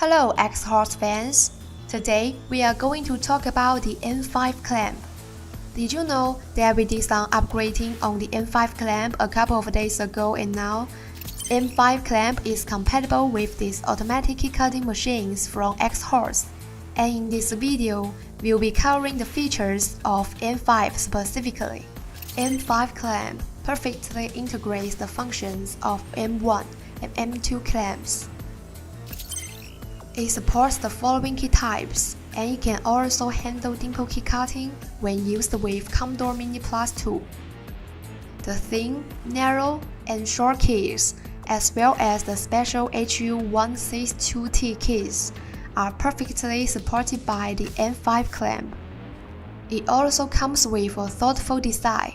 Hello X-Horse fans! Today we are going to talk about the M5 clamp. Did you know that we did some upgrading on the M5 clamp a couple of days ago, and now M5 clamp is compatible with these automatic key cutting machines from X-Horse. And in this video, we'll be covering the features of M5 specifically. M5 clamp perfectly integrates the functions of M1 and M2 clamps. It supports the following key types, and it can also handle dimple key cutting when used with Commodore Mini Plus 2. The thin, narrow, and short keys, as well as the special HU162T keys, are perfectly supported by the M5 clamp. It also comes with a thoughtful design.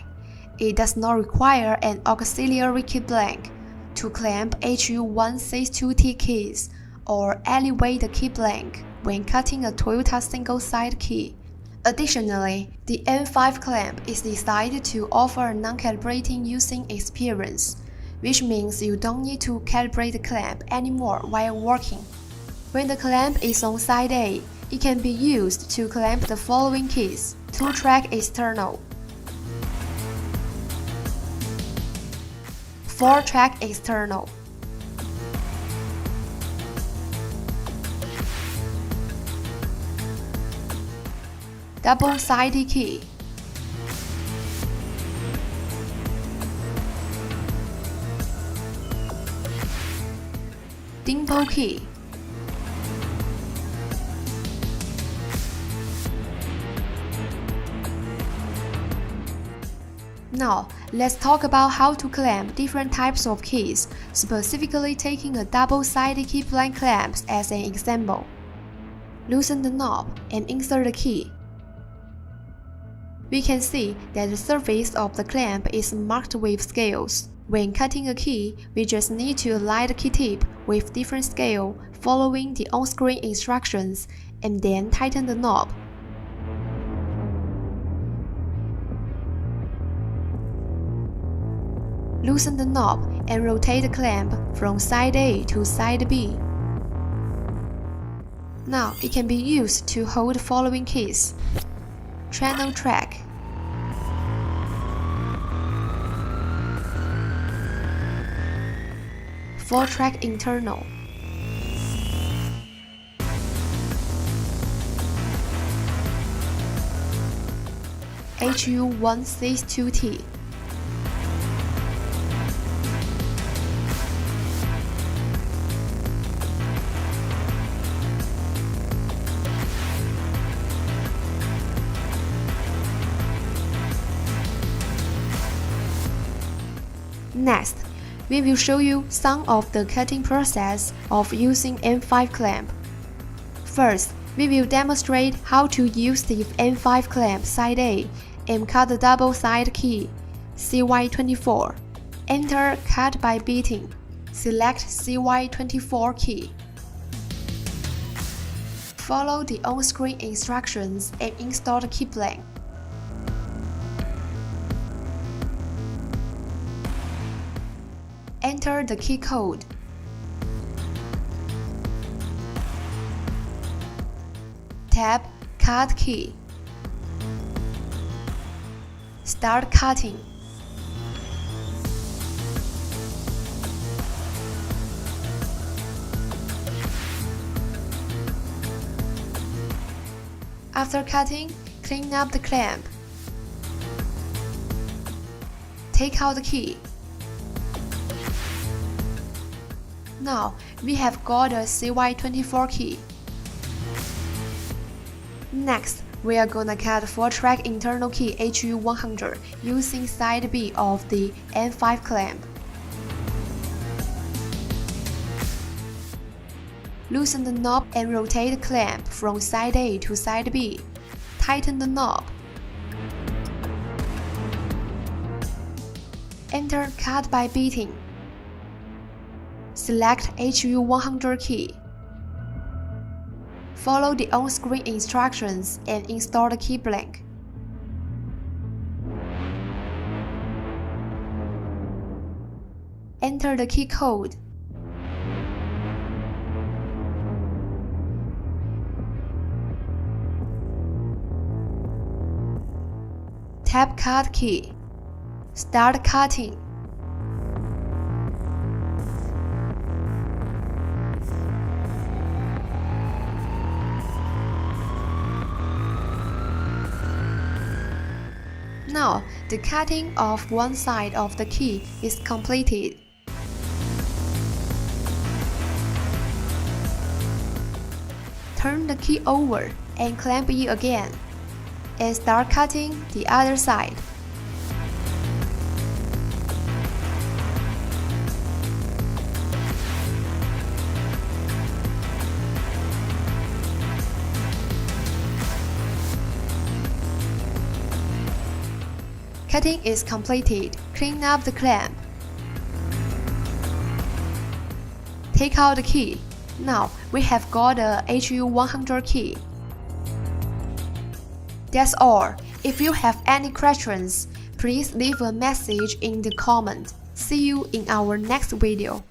It does not require an auxiliary key blank to clamp HU162T keys or elevate the key blank when cutting a Toyota single-side key. Additionally, the M5 clamp is designed to offer a non-calibrating using experience, which means you don't need to calibrate the clamp anymore while working. When the clamp is on side A, it can be used to clamp the following keys: 2-track external, 4-track external, double-sided key, dimple key, Now, let's talk about how to clamp different types of keys, specifically taking a double-sided key blank clamp as an example. Loosen the knob and insert the key. We can see that the surface of the clamp is marked with scales. When cutting a key, we just need to align the key tip with different scale following the on-screen instructions and then tighten the knob. Loosen the knob and rotate the clamp from side A to side B. Now it can be used to hold the following keys: channel track, four-track internal, HU162T, Next, we will show you some of the cutting process of using M5 clamp. First, we will demonstrate how to use the M5 clamp side A and cut the double-side key CY24. Enter cut by beating. Select CY24 key. Follow the on-screen instructions and install the key blank. Enter the key code. Tap Cut key. Start cutting. After cutting, clean up the clamp. Take out the key. Now, we have got a CY24 key. Next, we are gonna cut 4-track internal key HU100 using side B of the M5 clamp. Loosen the knob and rotate the clamp from side A to side B. Tighten the knob. Enter cut by beating. Select HU100 key. Follow the on-screen instructions and install the key blank. Enter the key code. Tap Cut key. Start cutting. Now, the cutting of one side of the key is completed. Turn the key over and clamp it again, and start cutting the other side. Cutting is completed. Clean up the clamp. Take out the key. Now we have got a HU100 key. That's all. If you have any questions, please leave a message in the comment. See you in our next video.